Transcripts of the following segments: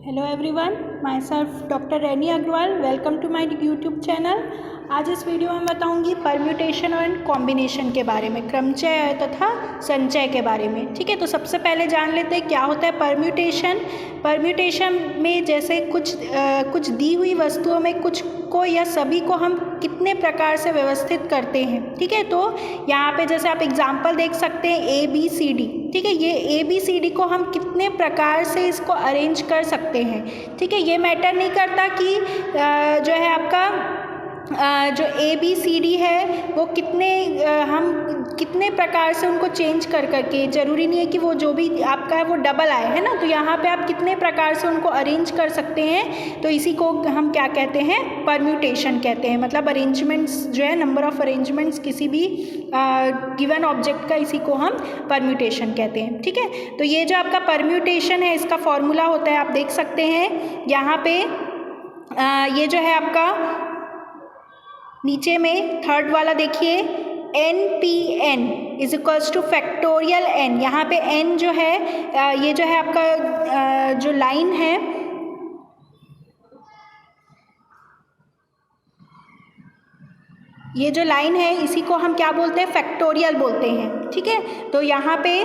Hello everyone, my self doctor Rainy Agarwal. Welcome to my YouTube channel. आज इस video में बताऊंगी परम्यूटेशन और कॉम्बिनेशन के बारे में, क्रमचय तथा संचय के बारे में। ठीक है, तो सबसे पहले जान लेते हैं क्या होता है परम्यूटेशन। परम्यूटेशन में जैसे कुछ दी हुई वस्तुओं में कुछ को या सभी को हम कितने प्रकार से व्यवस्थित करते हैं। ठीक है, तो यहाँ पे जैसे आप एग्जाम्पल देख सकते हैं ABCD। ठीक है, ये ABCD को हम कितने प्रकार से इसको अरेंज कर सकते हैं। ठीक है, ये मैटर नहीं करता कि जो है आपका जो ABCD है वो हम कितने प्रकार से उनको चेंज कर करके, ज़रूरी नहीं है कि वो जो भी आपका है वो डबल आए, है ना। तो यहाँ पे आप कितने प्रकार से उनको अरेंज कर सकते हैं, तो इसी को हम क्या कहते हैं, परम्यूटेशन कहते हैं। मतलब अरेंजमेंट्स जो है, नंबर ऑफ अरेंजमेंट्स किसी भी गिवन ऑब्जेक्ट का, इसी को हम परम्यूटेशन कहते हैं। ठीक है, तो ये जो आपका परम्यूटेशन है इसका फॉर्मूला होता है, आप देख सकते हैं यहाँ पे ये जो है आपका नीचे में थर्ड वाला देखिए, NPN is equals to factorial n। यहाँ पे n जो है ये जो है आपका जो लाइन है, ये जो लाइन है इसी को हम क्या बोलते हैं, फैक्टोरियल बोलते हैं। ठीक है, तो यहाँ पे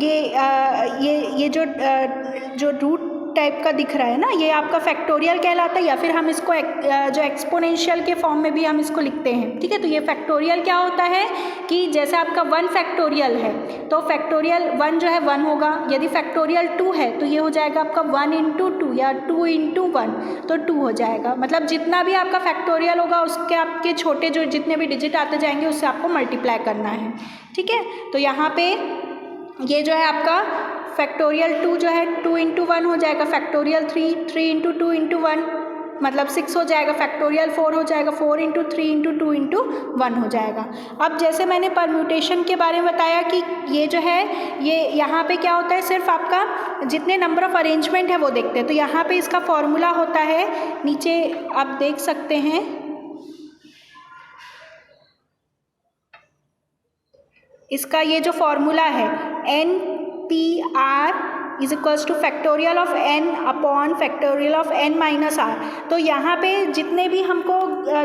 ये जो रूट टाइप का दिख रहा है ना, ये आपका फैक्टोरियल कहलाता है, या फिर हम इसको जो एक्सपोनेंशियल के फॉर्म में भी हम इसको लिखते हैं। ठीक है, तो ये फैक्टोरियल क्या होता है कि जैसे आपका 1 फैक्टोरियल है तो फैक्टोरियल 1 जो है 1 होगा, यदि फैक्टोरियल 2 है तो ये हो जाएगा आपका 1 × 2 या 2 × 1, तो 2 हो जाएगा। मतलब जितना भी आपका फैक्टोरियल होगा उसके आपके छोटे जो जितने भी डिजिट आते जाएंगे उससे आपको मल्टीप्लाई करना है। ठीक है, तो यहाँ पे ये जो है आपका फैक्टोरियल 2 जो है 2 × 1 हो जाएगा, फैक्टोरियल 3 × 2 × 1 मतलब 6 हो जाएगा, फैक्टोरियल 4 हो जाएगा, 4 × 3 × 2 × 1 हो जाएगा। अब जैसे मैंने परम्यूटेशन के बारे में बताया कि ये जो है ये यहाँ पे क्या होता है, सिर्फ आपका जितने नंबर ऑफ अरेंजमेंट है वो देखते हैं। तो यहाँ पे इसका फॉर्मूला होता है, नीचे आप देख सकते हैं, इसका ये जो फॉर्मूला है NPR is equals to factorial of n upon factorial of n-r। तो यहाँ पे जितने भी हमको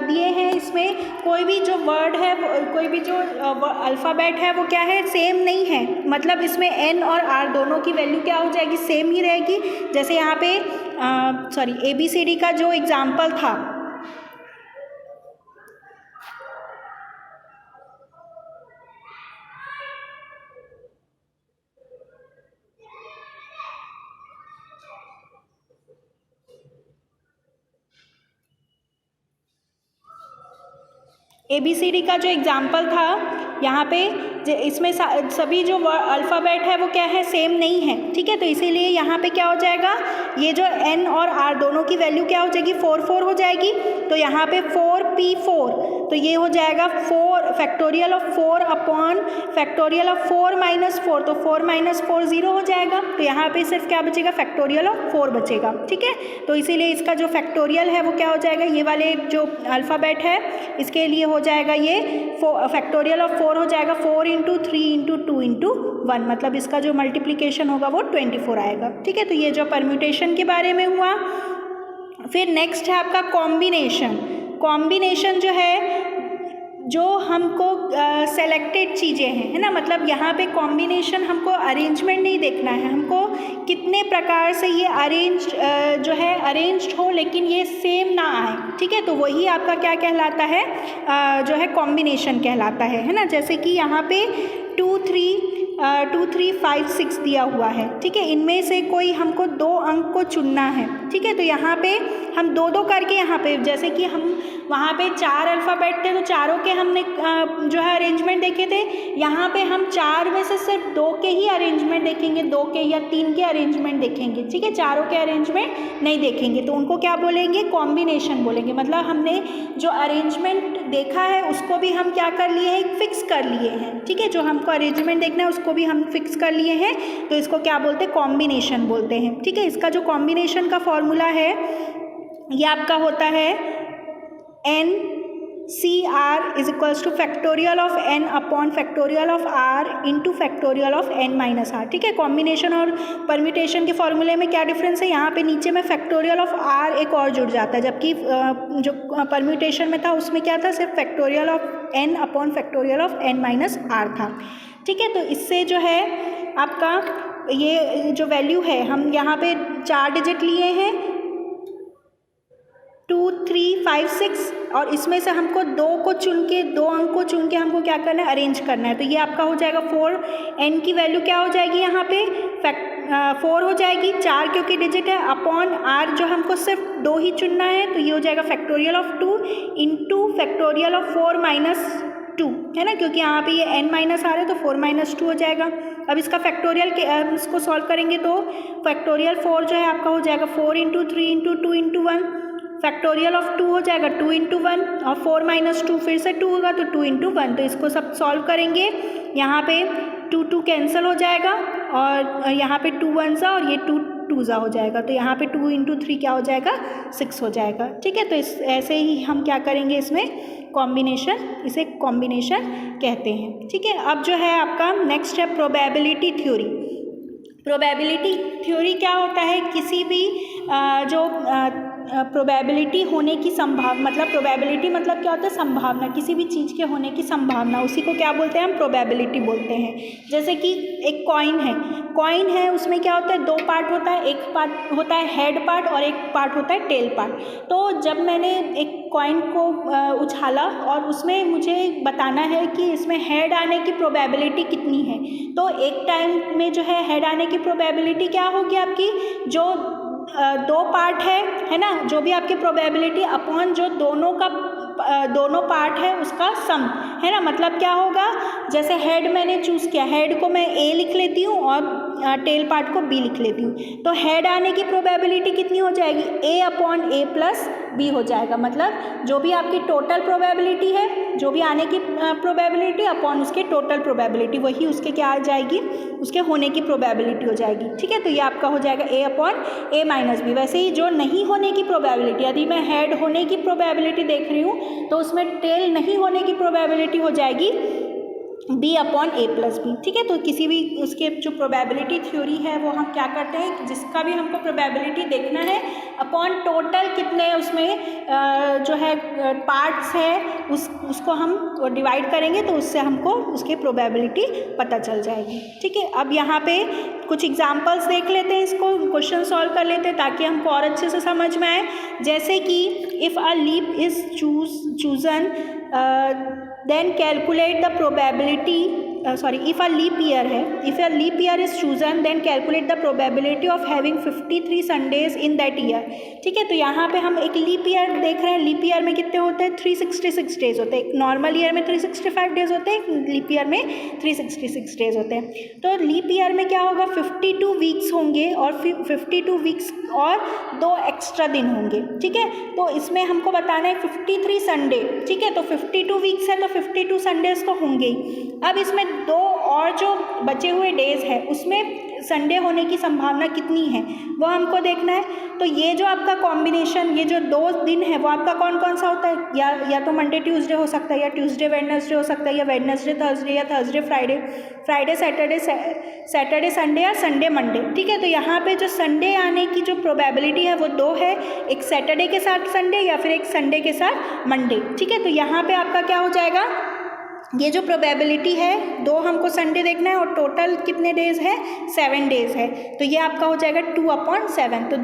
दिए हैं इसमें कोई भी जो वर्ड है, कोई भी जो अल्फ़ाबेट है वो क्या है, सेम नहीं है। मतलब इसमें n और r दोनों की वैल्यू क्या हो जाएगी, सेम ही रहेगी। जैसे यहाँ पे ABCD का जो एग्जाम्पल था, ABCD का जो एग्जाम्पल था यहाँ पे इसमें सभी जो अल्फ़ाबेट है वो क्या है, सेम नहीं है। ठीक है, तो इसीलिए यहाँ पे क्या हो जाएगा, ये जो n और r दोनों की वैल्यू क्या हो जाएगी, 4 हो जाएगी। तो यहाँ पे 4p4, तो ये हो जाएगा 4 factorial of 4 upon factorial of 4 - 4, तो 4 - 4 0 हो जाएगा। तो यहाँ पे सिर्फ क्या बचेगा, फैक्टोरियल ऑफ 4 बचेगा। ठीक है, तो इसीलिए इसका जो फैक्टोरियल है वो क्या हो जाएगा, ये वाले जो अल्फ़ाबेट है इसके लिए हो जाएगा ये फैक्टोरियल ऑफ 4 हो जाएगा 4 × 3 × 2 × 1, मतलब इसका जो मल्टीप्लिकेशन होगा वो 24 आएगा। ठीक है, तो ये जो परम्यूटेशन के बारे में हुआ। फिर नेक्स्ट है आपका कॉम्बिनेशन। कॉम्बिनेशन जो है, जो हमको सेलेक्टेड चीज़ें हैं, है ना, मतलब यहाँ पे कॉम्बिनेशन हमको अरेंजमेंट नहीं देखना है, हमको कितने प्रकार से ये जो है अरेंज्ड हो लेकिन ये सेम ना आए। ठीक है, तो वही आपका क्या कहलाता है, जो है कॉम्बिनेशन कहलाता है ना। जैसे कि यहाँ पे 2 3 5 6 दिया हुआ है। ठीक है, इनमें से कोई हमको 2 अंक को चुनना है। ठीक है, तो यहाँ पे हम 2 करके, यहाँ पे जैसे कि हम वहाँ पे 4 अल्फ़ाबेट थे तो चारों के हमने जो है अरेंजमेंट देखे थे। यहाँ पे हम 4 में से सिर्फ 2 के ही अरेंजमेंट देखेंगे, 2 के या 3 के अरेंजमेंट देखेंगे। ठीक है, चारों के अरेंजमेंट नहीं देखेंगे, तो उनको क्या बोलेंगे, कॉम्बिनेशन बोलेंगे। मतलब हमने जो अरेंजमेंट देखा है उसको भी हम क्या कर लिए हैं, फिक्स कर लिए हैं। ठीक है, जो हमको अरेंजमेंट देखना है उसको भी हम फिक्स कर लिए हैं, तो इसको क्या बोलते हैं, कॉम्बिनेशन बोलते हैं। ठीक है, इसका जो कॉम्बिनेशन का फॉर्मूला है ये आपका होता है c r is equals to factorial of n upon factorial of r into factorial of n minus r. ठीक है, कॉम्बिनेशन और परम्यूटेशन के फॉर्मूले में क्या डिफरेंस है, यहाँ पे नीचे में फैक्टोरियल ऑफ आर एक और जुड़ जाता है, जबकि जो परम्यूटेशन में था उसमें क्या था, सिर्फ factorial of n upon factorial of n minus r था। ठीक है, तो इससे जो है आपका ये जो वैल्यू है, हम यहाँ पे 4 डिजिट लिए हैं 2, 3, 5, 6, और इसमें से हमको 2 अंक को चुन के हमको क्या करना है, अरेंज करना है। तो ये आपका हो जाएगा 4, n की वैल्यू क्या हो जाएगी यहाँ पे 4 हो जाएगी, 4 क्योंकि डिजिट है, अपॉन r जो हमको सिर्फ 2 ही चुनना है, तो ये हो जाएगा factorial of 2 into factorial of 4 minus 2, है ना, क्योंकि यहाँ पे ये n माइनस आ रहा है तो 4 माइनस 2 हो जाएगा। अब इसका फैक्टोरियल के इसको सॉल्व करेंगे तो फैक्टोरियल 4 जो है आपका हो जाएगा 4 into 3 into 2 into 1, factorial of 2 हो जाएगा 2 इंटू 1, और 4 माइनस 2 फिर से 2 होगा तो 2 इंटू 1। तो इसको सब सॉल्व करेंगे, यहाँ पे 2 कैंसिल हो जाएगा, और यहाँ पे 2 1 सा और ये 2 2 सा हो जाएगा, तो यहाँ पे 2 इंटू 3 क्या हो जाएगा 6 हो जाएगा। ठीक है, तो इस ऐसे ही हम क्या करेंगे, इसमें कॉम्बिनेशन, इसे कॉम्बिनेशन कहते हैं। ठीक है, अब जो है आपका नेक्स्ट है प्रोबेबिलिटी थ्योरी। प्रोबेबिलिटी थ्योरी क्या होता है, किसी भी जो प्रोबेबिलिटी होने की संभावना, मतलब प्रोबेबिलिटी मतलब क्या होता है, संभावना, किसी भी चीज़ के होने की संभावना, उसी को क्या बोलते हैं, हम प्रोबेबिलिटी बोलते हैं। जैसे कि एक कॉइन है उसमें क्या होता है, 2 पार्ट होता है, एक पार्ट होता है हेड पार्ट और एक पार्ट होता है टेल पार्ट। तो जब मैंने एक कॉइन को उछाला और उसमें मुझे बताना है कि इसमें हेड आने की प्रोबेबिलिटी कितनी है, तो एक टाइम में जो है हेड आने की प्रोबेबिलिटी क्या होगी आपकी, जो 2 पार्ट है ना, जो भी आपकी प्रोबेबिलिटी अपॉन जो दोनों पार्ट है उसका सम, है ना। मतलब क्या होगा, जैसे हेड मैंने चूज़ किया, हेड को मैं ए लिख लेती हूँ और टेल पार्ट को बी लिख लेती हूँ, तो हेड आने की प्रोबेबिलिटी कितनी हो जाएगी, ए अपॉन ए प्लस बी हो जाएगा। मतलब जो भी आपकी टोटल प्रोबेबिलिटी है, जो भी आने की प्रोबेबिलिटी अपॉन उसके टोटल प्रोबेबिलिटी, वही उसके क्या आ जाएगी, उसके होने की प्रोबेबिलिटी हो जाएगी। ठीक है, तो ये आपका हो जाएगा ए अपॉन ए माइनस बी। वैसे ही जो नहीं होने की प्रोबेबिलिटी, यदि मैं हेड होने की प्रोबेबिलिटी देख रही हूँ तो उसमें टेल नहीं होने की प्रोबेबिलिटी हो जाएगी बी अपॉन ए प्लस बी। ठीक है, तो किसी भी उसके जो प्रोबेबिलिटी थ्योरी है वो हम क्या करते हैं, जिसका भी हमको प्रोबेबिलिटी देखना है अपॉन टोटल कितने उसमें जो है पार्ट्स है उसको हम डिवाइड करेंगे, तो उससे हमको उसके प्रोबेबिलिटी पता चल जाएगी। ठीक है, अब यहाँ पे कुछ एग्जांपल्स देख लेते हैं, इसको क्वेश्चन सॉल्व कर लेते हैं ताकि हमको और अच्छे से समझ में आए। जैसे कि if a leap is chosen then calculate the probability if a leap year है, if a leap year is chosen then calculate the probability of having 53 Sundays in that year। ठीक है, तो यहाँ पे हम एक लीप ईयर देख रहे हैं। लीप ईयर में कितने होते हैं, 366 डेज होते हैं। एक नॉर्मल ईयर में 365 डेज होते हैं, एक लीप ईयर में 366 डेज होते हैं। तो लीप ईयर में क्या होगा, 52 वीक्स होंगे और 52 वीक्स और 2 एक्स्ट्रा दिन होंगे। ठीक है, तो इसमें हमको बताना है 53 संडे। ठीक है, तो 52 वीक्स है तो 52 संडेज तो होंगे ही। अब इसमें 2 और जो बचे हुए डेज है उसमें संडे होने की संभावना कितनी है वो हमको देखना है। तो ये जो आपका कॉम्बिनेशन, ये जो 2 दिन है वो आपका कौन कौन सा होता है, या तो मंडे ट्यूसडे हो सकता है, या ट्यूसडे वेडनेसडे हो सकता है, या वेडनेसडे थर्सडे, या थर्सडे फ्राइडे सैटरडे संडे, या संडे मंडे। ठीक है, तो यहाँ पे जो संडे आने की जो प्रोबेबिलिटी है वो 2 है, एक सैटरडे के साथ संडे या फिर एक संडे के साथ मंडे। ठीक है, तो यहाँ पे आपका क्या हो जाएगा, ये जो प्रोबेबिलिटी है 2 हमको संडे देखना है और टोटल कितने डेज है, 7 डेज है, तो ये आपका हो जाएगा 2/7। तो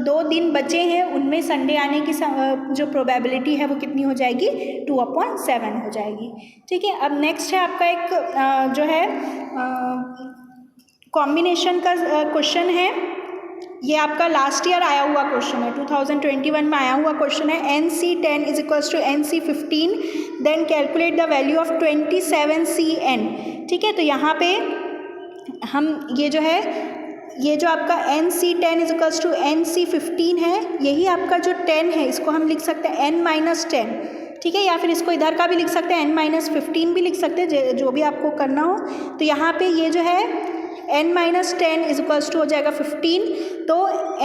2 दिन बचे हैं उनमें संडे आने की जो प्रोबेबिलिटी है वो कितनी हो जाएगी, 2/7 हो जाएगी। ठीक है, अब नेक्स्ट है आपका एक जो है कॉम्बिनेशन का क्वेश्चन है। ये आपका लास्ट ईयर आया हुआ क्वेश्चन है, 2021 में आया हुआ क्वेश्चन है। NC10 is equals to NC15 then calculate the value of 27CN। ठीक है, तो यहाँ पे हम ये जो आपका NC10 is equals to NC15 है, यही आपका जो 10 है इसको हम लिख सकते हैं N-10। ठीक है, या फिर इसको इधर का भी लिख सकते हैं N-15 भी लिख सकते हैं, जो भी आपको करना हो। तो यहाँ पे ये जो है n minus 10 is equals to हो जाएगा 15, तो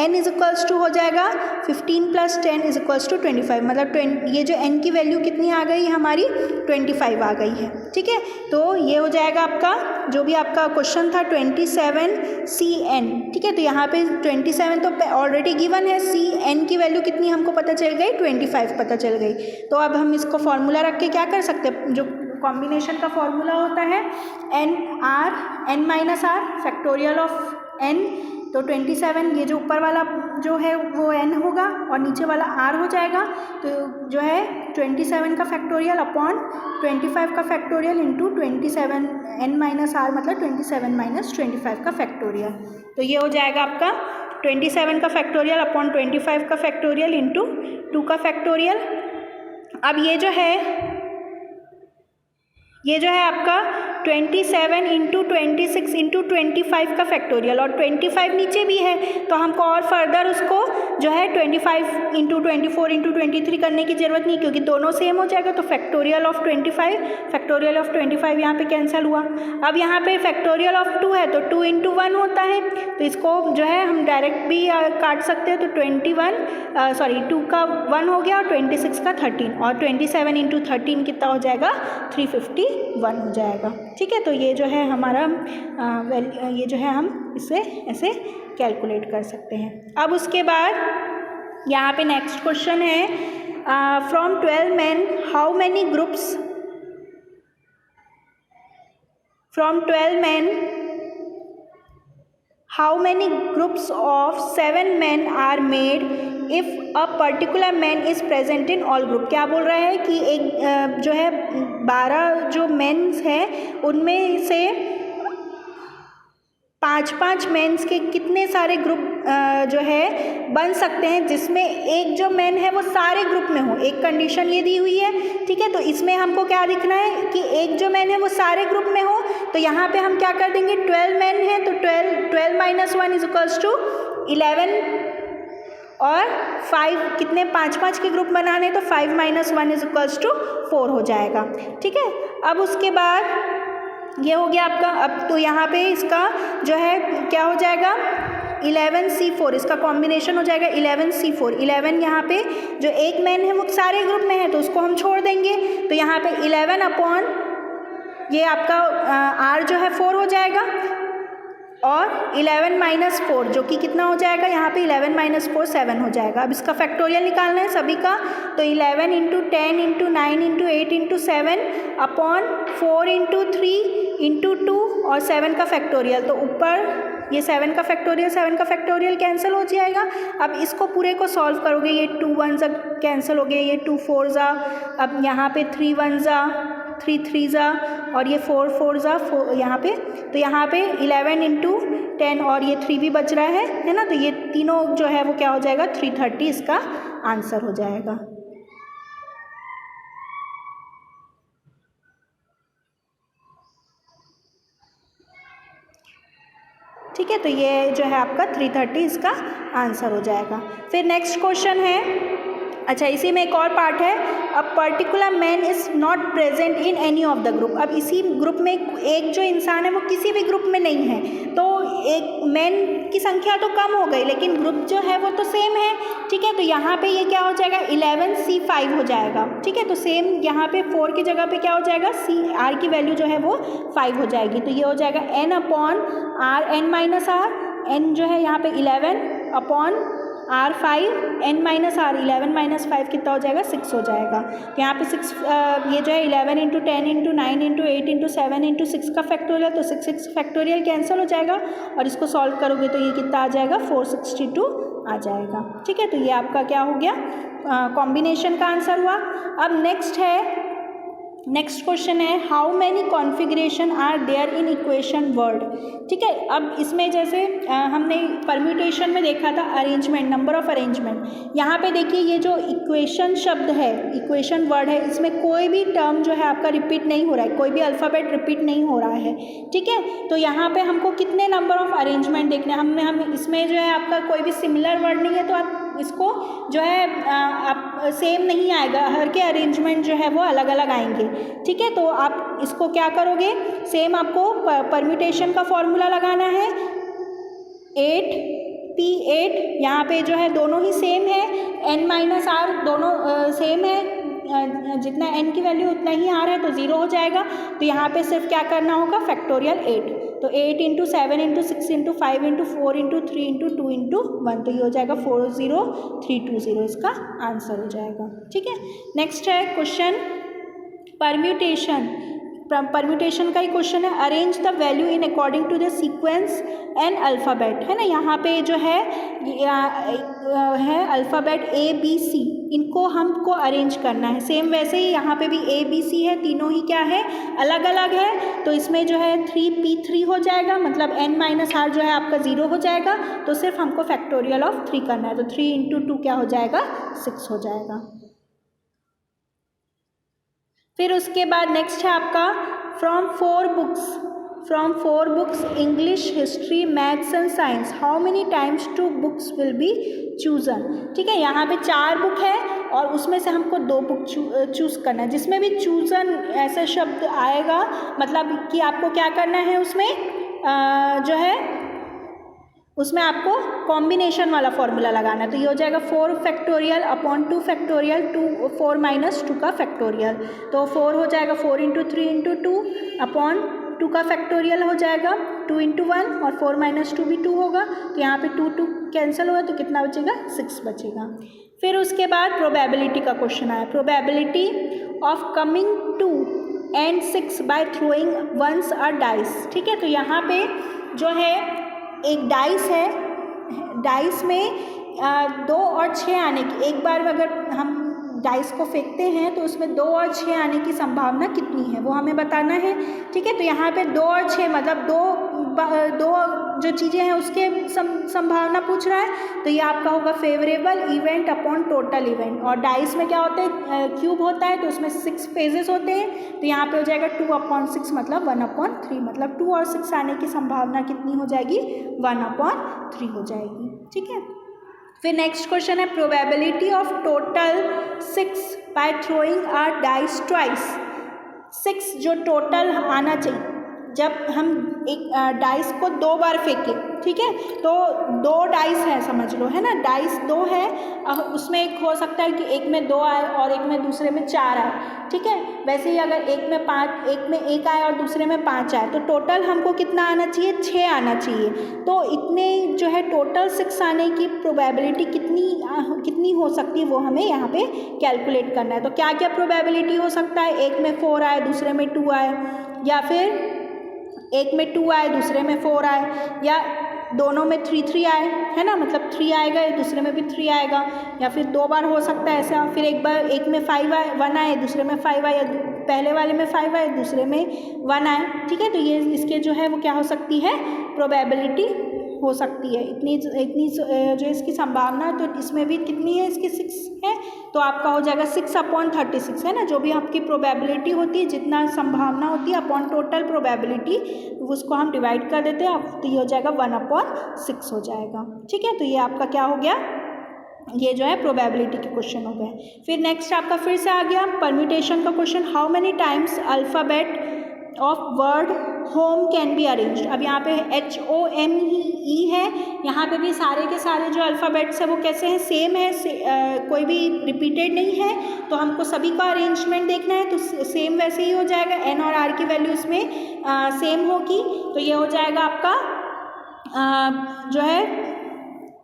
n इज इक्वल्स टू हो जाएगा 15 प्लस 10 इज इक्वल्स टू 25, मतलब ये जो n की वैल्यू कितनी आ गई हमारी 25 आ गई है। ठीक है, तो ये हो जाएगा आपका जो भी आपका क्वेश्चन था 27CN। ठीक है, तो यहाँ पे 27 तो ऑलरेडी गिवन है, CN की वैल्यू कितनी हमको पता चल गई 25 पता चल गई। तो अब हम इसको फॉर्मूला रख के क्या कर सकते हैं, जो कॉम्बिनेशन का फॉर्मूला होता है n minus r factorial of n, तो 27 ये जो ऊपर वाला जो है वो n होगा और नीचे वाला r हो जाएगा, तो जो है 27 का फैक्टोरियल अपॉन 25 का factorial into 27 n minus r मतलब 27 माइनस 25 का फैक्टोरियल, तो ये हो जाएगा आपका 27 का फैक्टोरियल अपॉन 25 का फैक्टोरियल इंटू 2 का फैक्टोरियल। अब ये जो है आपका 27 इंटू 26 इंटू 25 का फैक्टोरियल, और 25 नीचे भी है तो हमको और फर्दर उसको जो है 25 इंटू 24 इंटू 23 करने की ज़रूरत नहीं, क्योंकि दोनों सेम हो जाएगा। तो फैक्टोरियल ऑफ 25 यहाँ पे कैंसिल हुआ। अब यहाँ पे फैक्टोरियल ऑफ 2 है तो 2 इंटू 1 होता है, तो इसको जो है हम डायरेक्ट भी काट सकते हैं, तो 2 का 1 हो गया और 26 का 13, और 27 इंटू 13 कितना हो जाएगा 351 हो जाएगा। ठीक है, तो ये जो है हमारा ये जो है हम इसे ऐसे कैलकुलेट कर सकते हैं। अब उसके बाद यहाँ पे नेक्स्ट क्वेश्चन है, from 12 men how many groups, from 12 men how many groups of 7 men are made if a particular man is present in all group. क्या बोल रहा है कि एक जो है 12 जो मेन्स हैं उनमें से 5-5 मेंस के कितने सारे ग्रुप जो है बन सकते हैं, जिसमें एक जो मैन है वो सारे ग्रुप में हो। एक कंडीशन ये दी हुई है। ठीक है, तो इसमें हमको क्या दिखना है कि एक जो मैन है वो सारे ग्रुप में हो, तो यहाँ पे हम क्या कर देंगे 12 मैन है तो 12 माइनस 1 इज इक्वल्स टू 11, और 5 कितने 5-5 के ग्रुप बनाने, तो 5 माइनस 1 इज इक्वल्स टू 4 हो जाएगा। ठीक है, अब उसके बाद ये हो गया आपका। अब तो यहाँ पे इसका जो है क्या हो जाएगा 11C4, इसका कॉम्बिनेशन हो जाएगा 11C4। 11 यहाँ पे जो एक मैन है वो सारे ग्रुप में है तो उसको हम छोड़ देंगे, तो यहाँ पे 11 अपॉन ये आपका R जो है 4 हो जाएगा, और 11 माइनस 4 जो कि कितना हो जाएगा यहाँ पे 11 माइनस 4 7 हो जाएगा। अब इसका फैक्टोरियल निकालना है सभी का, तो 11 into 10 into 9 into 8 into 7 upon 4 into 3 into 2 और 7 का फैक्टोरियल, तो ऊपर ये 7 का फैक्टोरियल कैंसिल हो जाएगा। अब इसको पूरे को सॉल्व करोगे, ये 2 1 कैंसिल हो गए, ये 2 4 जा, अब यहाँ पे 3 1 जा, 3 3 जा, और ये 4 4 जा यहाँ पे, तो यहाँ पे 11 इंटू 10 और ये 3 भी बच रहा है ना, तो ये तीनों जो है वो क्या हो जाएगा 330 इसका आंसर हो जाएगा। ठीक है, तो ये जो है आपका 330 इसका आंसर हो जाएगा। फिर नेक्स्ट क्वेश्चन है, अच्छा इसी में एक और पार्ट है, अ particular man is not present in any of the group. अब इसी ग्रुप में एक जो इंसान है वो किसी भी ग्रुप में नहीं है, तो एक मैन की संख्या तो कम हो गई लेकिन ग्रुप जो है वो तो सेम है। ठीक है, तो यहाँ पे ये क्या हो जाएगा 11C5 हो जाएगा। ठीक है, तो सेम यहाँ पे 4 की जगह पे क्या हो जाएगा R की वैल्यू जो है वो 5 हो जाएगी, तो ये हो जाएगा n upon R n minus R, n जो है यहाँ पे 11 upon R5 n minus R, 11 minus 5 कितना हो जाएगा 6 हो जाएगा। तो यहाँ पे 6 ये जो है 11 into 10 into 9 into 8 into 7 into 6 का फैक्टोरियल, तो 6 फैक्टोरियल कैंसिल हो जाएगा और इसको सॉल्व करोगे तो ये कितना आ जाएगा 462 आ जाएगा। ठीक है, तो ये आपका क्या हो गया कॉम्बिनेशन का आंसर हुआ। अब नेक्स्ट क्वेश्चन है, how many configuration are there in equation word. ठीक है, अब इसमें जैसे हमने परम्यूटेशन में देखा था अरेंजमेंट, नंबर ऑफ अरेंजमेंट, यहाँ पे देखिए ये जो इक्वेशन शब्द है, इक्वेशन वर्ड है, इसमें कोई भी टर्म जो है आपका रिपीट नहीं हो रहा है, कोई भी अल्फ़ाबेट रिपीट नहीं हो रहा है। ठीक है, तो यहाँ पे हमको कितने नंबर ऑफ अरेंजमेंट देखने, हम इसमें जो है आपका कोई भी सिमिलर वर्ड नहीं है तो आप इसको जो है आप सेम नहीं आएगा, हर के अरेंजमेंट जो है वो अलग अलग आएंगे। ठीक है, तो आप इसको क्या करोगे, सेम आपको परम्यूटेशन का फॉर्मूला लगाना है। 8P8 यहाँ पे जो है दोनों ही सेम है, n-r दोनों सेम है, जितना n की वैल्यू उतना ही r है तो 0 हो जाएगा। तो यहाँ पे सिर्फ क्या करना होगा, फैक्टोरियल 8, तो 8 × 7 × 6 × 5 × 4 × 3 × 2 × 1, तो ये हो जाएगा 40320, इसका आंसर हो जाएगा। ठीक है, नेक्स्ट है क्वेश्चन परम्यूटेशन। परम्यूटेशन का ही क्वेश्चन है। Arrange the value in according to the sequence and alphabet, है ना। यहाँ पे जो है अल्फ़ाबेट ABC, इनको हमको अरेंज करना है। सेम वैसे ही यहाँ पे भी ABC है, तीनों ही क्या है, अलग अलग है। तो इसमें जो है 3P3 हो जाएगा, मतलब n-r जो है आपका 0 हो जाएगा। तो सिर्फ हमको फैक्टोरियल ऑफ 3 करना है, तो 3 × 2 क्या हो जाएगा, 6 हो जाएगा। फिर उसके बाद नेक्स्ट है आपका from 4 books English, history, maths and science how many times 2 books will be chosen. ठीक है, यहाँ पे 4 बुक है और उसमें से हमको 2 बुक चूज़ करना है। जिसमें भी चूजन ऐसा शब्द आएगा, मतलब कि आपको क्या करना है, उसमें जो है उसमें आपको कॉम्बिनेशन वाला फॉर्मूला लगाना है। तो ये हो जाएगा 4 फैक्टोरियल अपॉन 2 फैक्टोरियल 4 - 2 का फैक्टोरियल। तो 4 हो जाएगा 4 × 3 × 2 अपॉन 2 का फैक्टोरियल हो जाएगा 2 × 1, और 4 - 2 भी 2 होगा। तो यहाँ पे 2 कैंसिल हुआ, तो कितना बचेगा, 6 बचेगा। फिर उसके बाद प्रोबेबिलिटी का क्वेश्चन आया। Probability of coming 2 and 6 by throwing once a dice. ठीक है, तो यहाँ पे जो है एक डाइस है, डाइस में 2 और 6 आने की, एक बार अगर हम डाइस को फेंकते हैं तो उसमें 2 और 6 आने की संभावना कितनी है वो हमें बताना है। ठीक है, तो यहाँ पे 2 और 6 मतलब दो जो चीज़ें हैं उसके संभावना पूछ रहा है। तो ये आपका होगा favourable event upon total event, और डाइस में क्या होता है, क्यूब होता है, तो उसमें 6 फेजेस होते हैं। तो यहाँ पे हो जाएगा 2/6 मतलब 1/3, मतलब 2 और 6 आने की संभावना कितनी हो जाएगी, 1/3 हो जाएगी। ठीक है, फिर नेक्स्ट क्वेश्चन है probability of total 6 by throwing a dice twice. 6 जो टोटल आना चाहिए जब हम एक डाइस को 2 बार फेंकें। ठीक है, तो 2 डाइस है समझ लो, है ना, डाइस 2 है, उसमें एक हो सकता है कि एक में 2 आए और एक में दूसरे में 4 आए। ठीक है, वैसे ही अगर एक में 5, एक में 1 आए और दूसरे में 5 आए, तो टोटल हमको कितना आना चाहिए, 6 आना चाहिए। तो इतने जो है टोटल 6 आने की प्रोबेबिलिटी कितनी हो सकती है वो हमें यहाँ पे कैलकुलेट करना है। तो क्या क्या प्रोबेबिलिटी हो सकता है, एक में 4 आए दूसरे में 2 आए, या फिर एक में 2 आए दूसरे में 4 आए, या दोनों में 3 आए, है ना, मतलब 3 आएगा दूसरे में भी 3 आएगा, या फिर 2 बार हो सकता है ऐसा। फिर एक बार एक में 1 आए दूसरे में 5 आए, या पहले वाले में 5 आए दूसरे में 1 आए। ठीक है, तो ये इसके जो है वो क्या हो सकती है, प्रोबेबिलिटी हो सकती है। इतनी जो इसकी संभावना, तो इसमें भी कितनी है, इसकी 6 है। तो आपका हो जाएगा 6/36, है ना, जो भी आपकी प्रोबेबिलिटी होती है, जितना संभावना होती है अपॉन टोटल प्रोबेबिलिटी, उसको हम डिवाइड कर देते हैं, तो ये हो जाएगा 1/6 हो जाएगा। ठीक है, तो ये आपका क्या हो गया, ये जो है प्रोबेबिलिटी के क्वेश्चन हो गए। फिर नेक्स्ट आपका फिर से आ गया परम्यूटेशन का question. How many times alphabet of word home can be arranged. अब यहाँ पे HOME है, यहाँ पे भी सारे के सारे जो अल्फ़ाबेट्स है वो कैसे हैं, सेम है, कोई भी रिपीटेड नहीं है। तो हमको सभी का अरेंजमेंट देखना है, तो सेम वैसे ही हो जाएगा, N और R की वैल्यू इसमें सेम होगी। तो ये हो जाएगा आपका जो है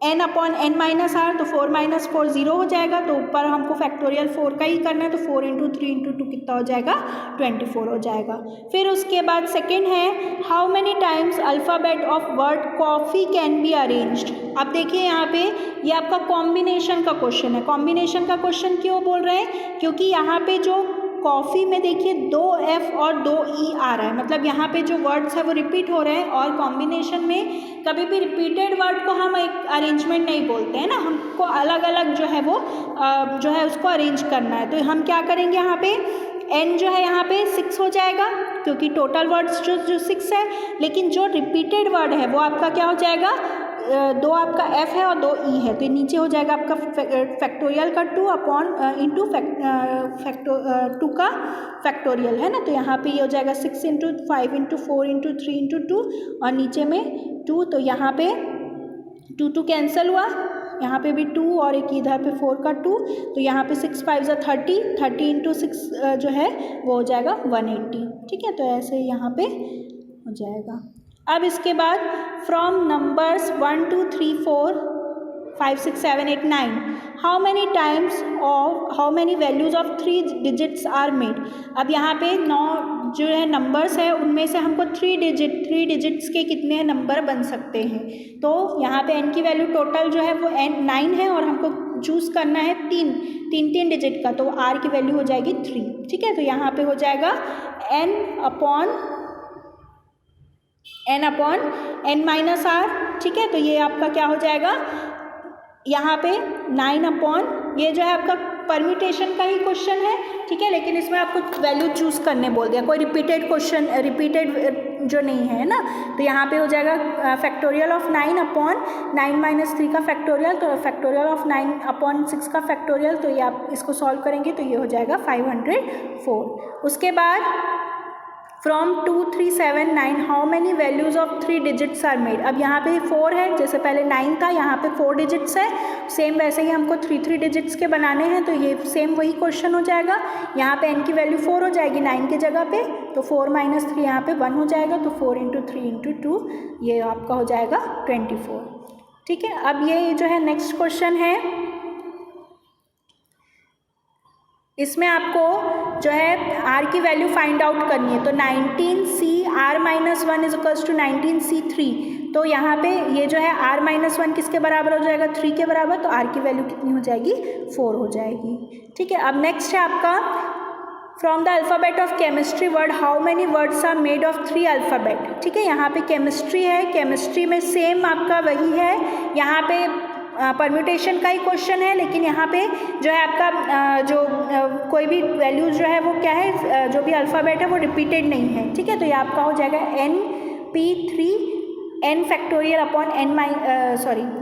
n/n-r, तो 4 - 4 0 हो जाएगा। तो ऊपर हमको फैक्टोरियल 4 का ही करना है, तो 4 × 3 × 2 कितना हो जाएगा, 24 हो जाएगा। फिर उसके बाद सेकंड है how many times alphabet of word coffee can be arranged. अब देखिए यहाँ पे ये आपका कॉम्बिनेशन का क्वेश्चन है। कॉम्बिनेशन का क्वेश्चन क्यों बोल रहे हैं, क्योंकि यहाँ पे जो कॉफ़ी में देखिए 2 F और 2 E आ रहा है, मतलब यहाँ पे जो वर्ड्स है वो रिपीट हो रहे हैं। और कॉम्बिनेशन में कभी भी रिपीटेड वर्ड को हम एक अरेंजमेंट नहीं बोलते हैं ना, हमको अलग अलग जो है वो जो है उसको अरेंज करना है। तो हम क्या करेंगे, यहाँ पे N जो है यहाँ पे 6 हो जाएगा, क्योंकि टोटल वर्ड्स जो 6 है, लेकिन जो रिपीटेड वर्ड है वो आपका क्या हो जाएगा, दो आपका f है और 2 e है, तो नीचे हो जाएगा आपका फैक्टोरियल का 2 अपॉन इंटू 2 का फैक्टोरियल है ना, तो यहाँ पे ये हो जाएगा 6 इंटू 5 इंटू 4 इंटू 3 इंटू 2 और नीचे में 2, तो यहाँ पे 2 कैंसिल हुआ, यहाँ पे भी 2 और एक इधर पे 4 का 2, तो यहाँ पे 6 5 30 इंटू 6 जो है वो हो जाएगा 180, ठीक है। तो ऐसे यहाँ पे हो जाएगा। अब इसके बाद from numbers 1 2 3 4 5 6 7 8 9 how many times of how many values of 3 digits are made. अब यहाँ पे 9 जो है नंबर्स है उनमें से हमको 3 डिजिट्स के कितने नंबर बन सकते हैं, तो यहाँ पे n की वैल्यू टोटल जो है वो 9 है और हमको चूज़ करना है 3 डिजिट का, तो r की वैल्यू हो जाएगी 3, ठीक है। तो यहाँ पे हो जाएगा n upon n minus r, ठीक है। तो ये आपका क्या हो जाएगा, यहाँ पे 9 अपॉन, ये जो है आपका परम्यूटेशन का ही क्वेश्चन है, ठीक है, लेकिन इसमें आपको वैल्यू चूज़ करने बोल दिया, कोई रिपीटेड जो नहीं है ना, तो यहाँ पे हो जाएगा फैक्टोरियल ऑफ 9 अपॉन 9 माइनस 3 का फैक्टोरियल, तो फैक्टोरियल ऑफ 9 अपॉन 6 का फैक्टोरियल, तो ये आप इसको सॉल्व करेंगे तो ये हो जाएगा 504। उसके बाद from 2 3 7 9 how many values of 3 digits are made. अब यहाँ पे 4 है, जैसे पहले 9 था, यहाँ पे 4 डिजिट्स है, सेम वैसे ही हमको 3 डिजिट्स के बनाने हैं, तो ये सेम वही क्वेश्चन हो जाएगा। यहाँ पे n की वैल्यू 4 हो जाएगी 9 की जगह पे, तो 4 माइनस 3 यहाँ पे 1 हो जाएगा, तो 4 इंटू 3 इंटू 2 ये आपका हो जाएगा 24, ठीक है। अब ये जो है नेक्स्ट क्वेश्चन है, इसमें आपको जो है r की वैल्यू फाइंड आउट करनी है, तो 19c r minus 1 is equals to 19c3, तो यहाँ पे ये जो है r माइनस 1 किसके बराबर हो जाएगा, 3 के बराबर, तो r की वैल्यू कितनी हो जाएगी, 4 हो जाएगी, ठीक है। अब नेक्स्ट है आपका from the alphabet of chemistry word how many words are made of 3 alphabet, ठीक है। यहाँ पे केमिस्ट्री है, केमिस्ट्री में सेम आपका वही है, यहाँ पे परम्यूटेशन का ही क्वेश्चन है, लेकिन यहाँ पे जो है आपका जो कोई भी वैल्यूज जो है वो क्या है, जो भी अल्फ़ाबेट है वो रिपीटेड नहीं है, ठीक है। तो ये आपका हो जाएगा n फैक्टोरियल अपॉन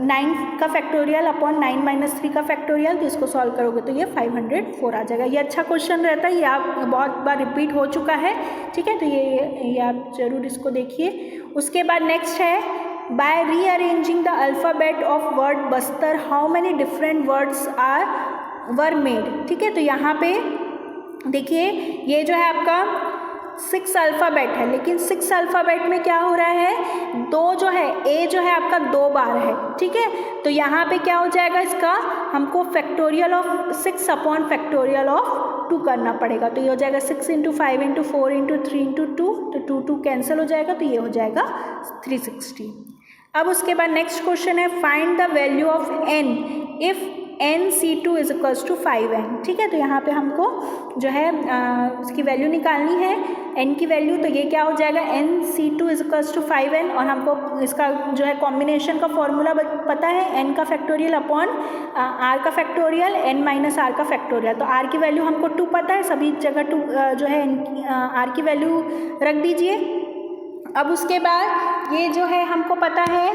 9 का फैक्टोरियल अपॉन 9 माइनस 3 का फैक्टोरियल, तो इसको सॉल्व करोगे तो ये 504 आ जाएगा। ये अच्छा क्वेश्चन रहता है, ये आप बहुत बार रिपीट हो चुका है, ठीक है, तो ये आप जरूर इसको देखिए। उसके बाद नेक्स्ट है by rearranging the alphabet of word Bastar how many different words were made, ठीक है। तो यहाँ पे देखिए ये जो है आपका 6 अल्फ़ाबेट है, लेकिन 6 अल्फ़ाबेट में क्या हो रहा है, 2 जो है ए जो है आपका 2 बार है, ठीक है। तो यहाँ पे क्या हो जाएगा, इसका हमको factorial of 6 upon factorial of 2 करना पड़ेगा, तो ये हो जाएगा 6 इंटू 5 इंटू 4 इंटू 3 इंटू 2, तो 2 कैंसिल हो जाएगा, तो ये हो जाएगा 360। अब उसके बाद नेक्स्ट क्वेश्चन है find the value of n if nc2 is equals to 5n, ठीक है। तो यहाँ पे हमको जो है उसकी वैल्यू निकालनी है n की वैल्यू, तो ये क्या हो जाएगा nc2 is equals to 5n, और हमको इसका जो है कॉम्बिनेशन का फॉर्मूला पता है n का फैक्टोरियल अपॉन r का फैक्टोरियल n माइनस r का फैक्टोरियल, तो r की वैल्यू हमको 2 पता है, सभी जगह 2 जो है r की वैल्यू रख दीजिए। अब उसके बाद ये जो है हमको पता है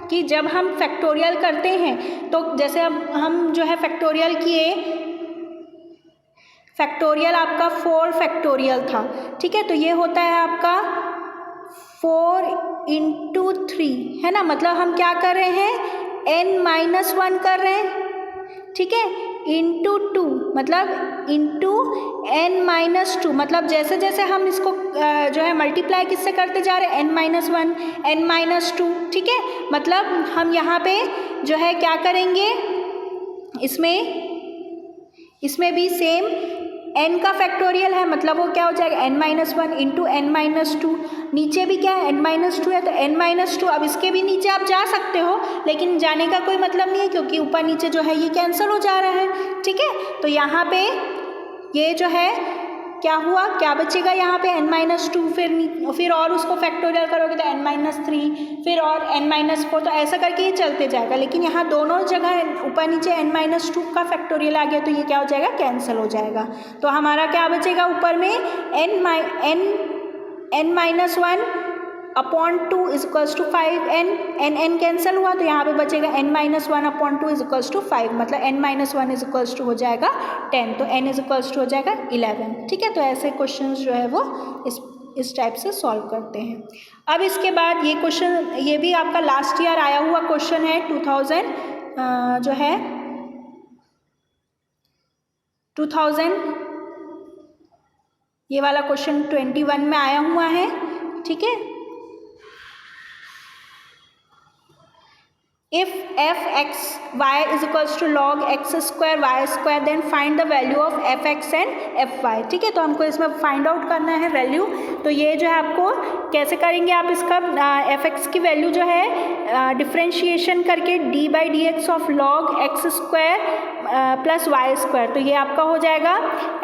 कि जब हम फैक्टोरियल करते हैं तो जैसे अब हम जो है फैक्टोरियल किए, फैक्टोरियल आपका 4 फैक्टोरियल था, ठीक है, तो ये होता है आपका 4 इंटू 3 है ना, मतलब हम क्या कर रहे हैं n माइनस 1 कर रहे हैं, ठीक है, इंटू 2 मतलब इंटू n माइनस 2, मतलब जैसे जैसे हम इसको जो है मल्टीप्लाई किससे करते जा रहे हैं n माइनस 1 n माइनस 2, ठीक है। मतलब हम यहाँ पे जो है क्या करेंगे, इसमें भी सेम n का फैक्टोरियल है, मतलब वो क्या हो जाएगा n minus 1 into n minus 2, नीचे भी क्या है n माइनस 2 है, तो n माइनस 2, अब इसके भी नीचे आप जा सकते हो, लेकिन जाने का कोई मतलब नहीं है क्योंकि ऊपर नीचे जो है ये कैंसिल हो जा रहा है, ठीक है। तो यहाँ पे ये जो है क्या हुआ, क्या बचेगा यहाँ पे n माइनस 2, फिर और उसको फैक्टोरियल करोगे तो n माइनस 3, फिर और n माइनस 4, तो ऐसा करके ये चलते जाएगा, लेकिन यहाँ दोनों जगह ऊपर नीचे n माइनस 2 का फैक्टोरियल आ गया, तो ये क्या हो जाएगा, कैंसिल हो जाएगा। तो हमारा क्या बचेगा ऊपर में n minus 1 upon 2 is equals to 5n, n cancel हुआ तो यहाँ पे बचेगा n-1 upon 2 is equals to 5, मतलब n-1 इज इक्वल्स टू हो जाएगा 10, तो n इज इक्वल्स टू हो जाएगा 11। ठीक है, तो ऐसे क्वेश्चंस जो है वो इस टाइप से सॉल्व करते हैं। अब इसके बाद ये क्वेश्चन, ये भी आपका लास्ट ईयर आया हुआ क्वेश्चन है, 2000 ये वाला क्वेश्चन 21 में आया हुआ है। ठीक है, if f(x)y is equals to log x square y square then find the value of fx and fy। ठीक है, तो हमको इसमें फाइंड आउट करना है वैल्यू। तो ये जो है आपको कैसे करेंगे, आप इसका fx की वैल्यू जो है डिफ्रेंशिएशन करके d/dx of log x square plus y square, तो ये आपका हो जाएगा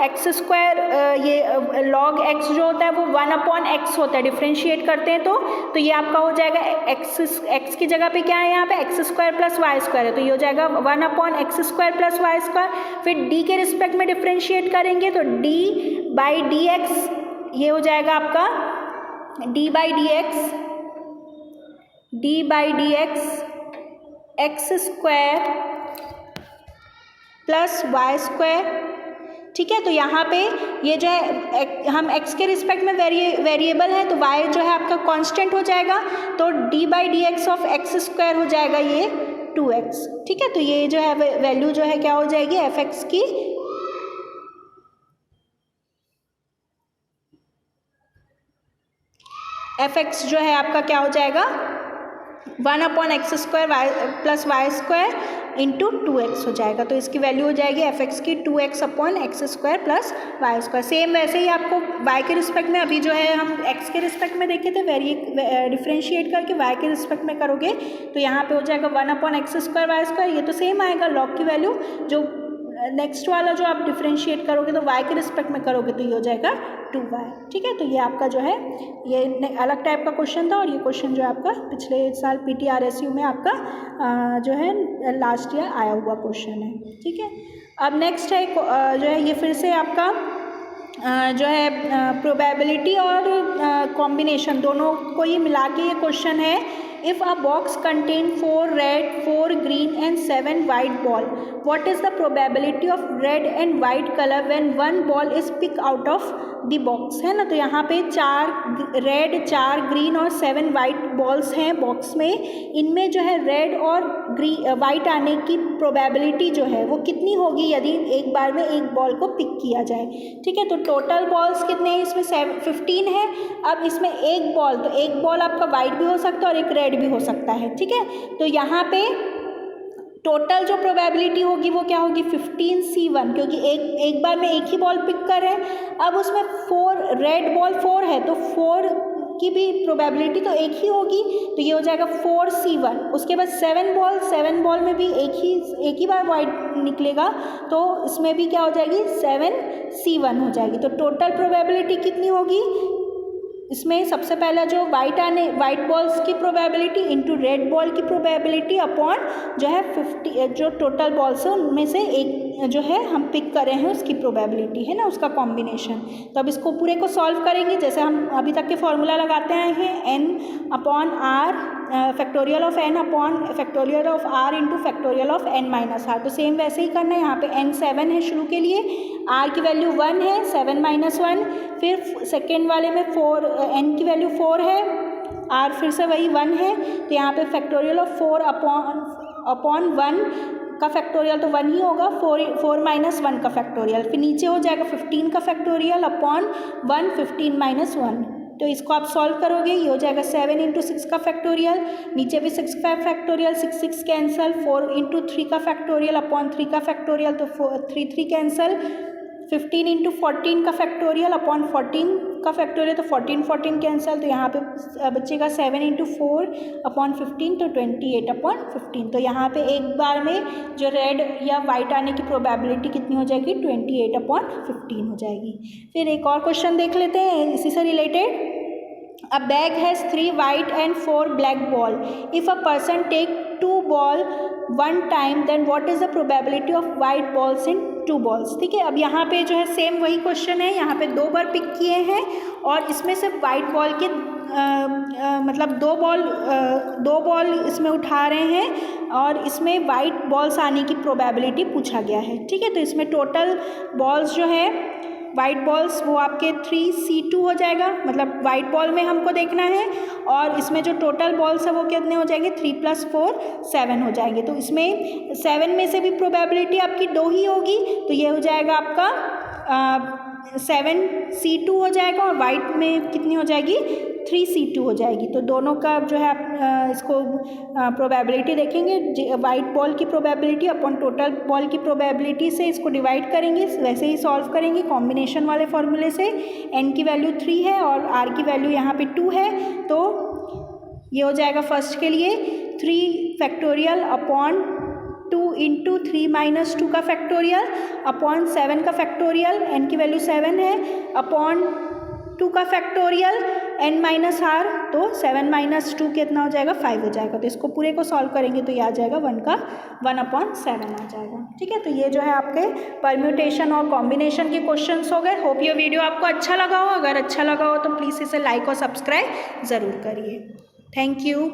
एक्स स्क्वायर, ये log x जो होता है वो 1/x होता है, डिफ्रेंशिएट करते हैं तो ये आपका हो जाएगा x की जगह पे क्या है, यहाँ पे x square plus y square है, तो ये हो जाएगा 1/x square plus y square. फिर d के रिस्पेक्ट में डिफ्रेंशिएट करेंगे तो d/dx ये हो जाएगा आपका d/dx x square plus y square. ठीक है, तो यहाँ पे ये जो है हम x के रिस्पेक्ट में वेरिएबल है तो y जो है आपका कांस्टेंट हो जाएगा, तो d/dx ऑफ एक्स स्क्वायर हो जाएगा ये 2x। ठीक है, तो ये जो है वैल्यू जो है क्या हो जाएगी fx की, fx जो है आपका क्या हो जाएगा 1/x square plus y square into 2x हो जाएगा, तो इसकी वैल्यू हो जाएगी fx की 2x/x square plus y square. Same वैसे ही आपको y के रिस्पेक्ट में, अभी जो है हम x के रिस्पेक्ट में देखे थे, डिफ्रेंशिएट करके y के रिस्पेक्ट में करोगे तो यहाँ पे हो जाएगा 1/x स्क्वायर वाई स्क्वायर, ये तो सेम आएगा log की वैल्यू। जो नेक्स्ट वाला जो आप डिफ्रेंशिएट करोगे तो y के रिस्पेक्ट में करोगे तो ये हो जाएगा 2y। ठीक है, तो ये आपका जो है ये अलग टाइप का क्वेश्चन था, और ये क्वेश्चन जो है आपका पिछले साल PTRSU में आपका जो है लास्ट ईयर आया हुआ क्वेश्चन है। ठीक है, अब नेक्स्ट है जो है ये फिर से आपका जो है प्रोबेबिलिटी और कॉम्बिनेशन दोनों को ही मिला के ये क्वेश्चन है। If a box contain 4 red, 4 green and 7 white ball, what is the probability of red and white color when one ball is picked out of the box? है ना, तो यहाँ पे 4 रेड 4 ग्रीन और 7 वाइट बॉल्स हैं box में, इनमें जो है रेड और वाइट आने की प्रोबेबिलिटी जो है वो कितनी होगी यदि एक बार में एक बॉल को पिक किया जाए। ठीक है, तो टोटल बॉल्स कितने हैं इसमें 15 है। अब इसमें एक बॉल, तो एक बॉल आपका वाइट भी हो सकता है और एक रेड भी हो सकता है। ठीक है, तो यहाँ पे टोटल जो प्रोबेबिलिटी होगी वो क्या होगी 15c1, क्योंकि एक बार में एक ही बॉल पिक कर रहे हैं। अब उसमें 4 रेड बॉल 4 है तो 4 की भी प्रोबेबिलिटी तो एक ही होगी, तो ये हो जाएगा 4c1। उसके बाद 7 बॉल में भी एक ही बार वाइट निकलेगा, तो इसमें भी क्या हो जाएगी 7c1 हो जाएगी। तो टोटल प्रोबेबिलिटी कितनी होगी इसमें, सबसे पहला जो वाइट बॉल्स की प्रोबेबिलिटी इंटू रेड बॉल की प्रोबेबिलिटी अपॉन जो है 50 जो टोटल बॉल्स है उनमें से एक जो है हम पिक कर रहे हैं उसकी प्रोबेबिलिटी है ना, उसका कॉम्बिनेशन। तो अब इसको पूरे को सॉल्व करेंगे जैसे हम अभी तक के फॉर्मूला लगाते आए हैं, n/r factorial of n upon factorial of r into factorial of n-r। तो सेम वैसे ही करना है, यहाँ पे n 7 है शुरू के लिए, r की वैल्यू 1 है 7 - 1, फिर सेकेंड वाले में 4 n की वैल्यू 4 है, r फिर से वही 1 है, तो यहाँ पे फैक्टोरियल ऑफ 4 अपॉन 1 का फैक्टोरियल तो 1 ही होगा, 4 - 1 का फैक्टोरियल, फिर नीचे हो जाएगा 15 का फैक्टोरियल अपॉन 1 15 - 1। तो इसको आप सॉल्व करोगे, ये हो जाएगा 7 × 6 का फैक्टोरियल, नीचे भी 6 का फैक्टोरियल, 6 कैंसल, 4 × 3 का फैक्टोरियल अपॉन 3 का फैक्टोरियल, तो 3 कैंसल, 15 × 14 का फैक्टोरियल अपॉन 14 का फैक्टोरियल, तो 14 कैंसल, तो यहाँ पे बचेगा 7 × 4 अपॉन 15, तो 28/15। तो यहाँ पे एक बार में जो रेड या वाइट आने की प्रोबेबिलिटी कितनी हो जाएगी 28/15 हो जाएगी। फिर एक और क्वेश्चन देख लेते हैं इसी से related. A bag has 3 white and 4 black ball. If a person take 2 ball one time, then what is the probability of white balls in 2 balls? ठीक है, अब यहाँ पे जो है सेम वही क्वेश्चन है, यहाँ पे 2 बार पिक किए हैं और इसमें से वाइट बॉल के मतलब दो बॉल इसमें उठा रहे हैं और इसमें वाइट बॉल्स आने की प्रोबेबिलिटी पूछा गया है, ठीक है। तो इसमें टोटल बॉल्स जो है वाइट बॉल्स वो आपके 3C2 हो जाएगा, मतलब वाइट बॉल में हमको देखना है, और इसमें जो टोटल बॉल्स है वो कितने हो जाएंगे, 3 + 4 7 हो जाएंगे। तो इसमें 7 में से भी प्रोबेबिलिटी आपकी 2 ही होगी, तो ये हो जाएगा आपका 7C2 हो जाएगा, और वाइट में कितनी हो जाएगी, 3C2 हो जाएगी। तो दोनों का जो है आप इसको प्रोबेबिलिटी देखेंगे, वाइट बॉल की प्रोबेबिलिटी अपॉन टोटल बॉल की प्रोबेबिलिटी से इसको डिवाइड करेंगे, वैसे ही सॉल्व करेंगे कॉम्बिनेशन वाले फॉर्मूले से। n की वैल्यू 3 है और r की वैल्यू यहाँ पे 2 है, तो ये हो जाएगा फर्स्ट के लिए 3 फैक्टोरियल अपॉन 2 × 3 - 2 का फैक्टोरियल अपॉन 7 का फैक्टोरियल, n की वैल्यू 7 है, अपॉन 2 का फैक्टोरियल n - r, तो 7 - 2 कितना हो जाएगा, 5 हो जाएगा। तो इसको पूरे को सॉल्व करेंगे तो ये आ जाएगा 1/7 आ जाएगा, ठीक है। तो ये जो है आपके परम्यूटेशन और कॉम्बिनेशन के क्वेश्चंस हो गए। होप ये वीडियो आपको अच्छा लगा हो, अगर अच्छा लगा हो तो प्लीज़ इसे लाइक और सब्सक्राइब ज़रूर करिए। Thank you.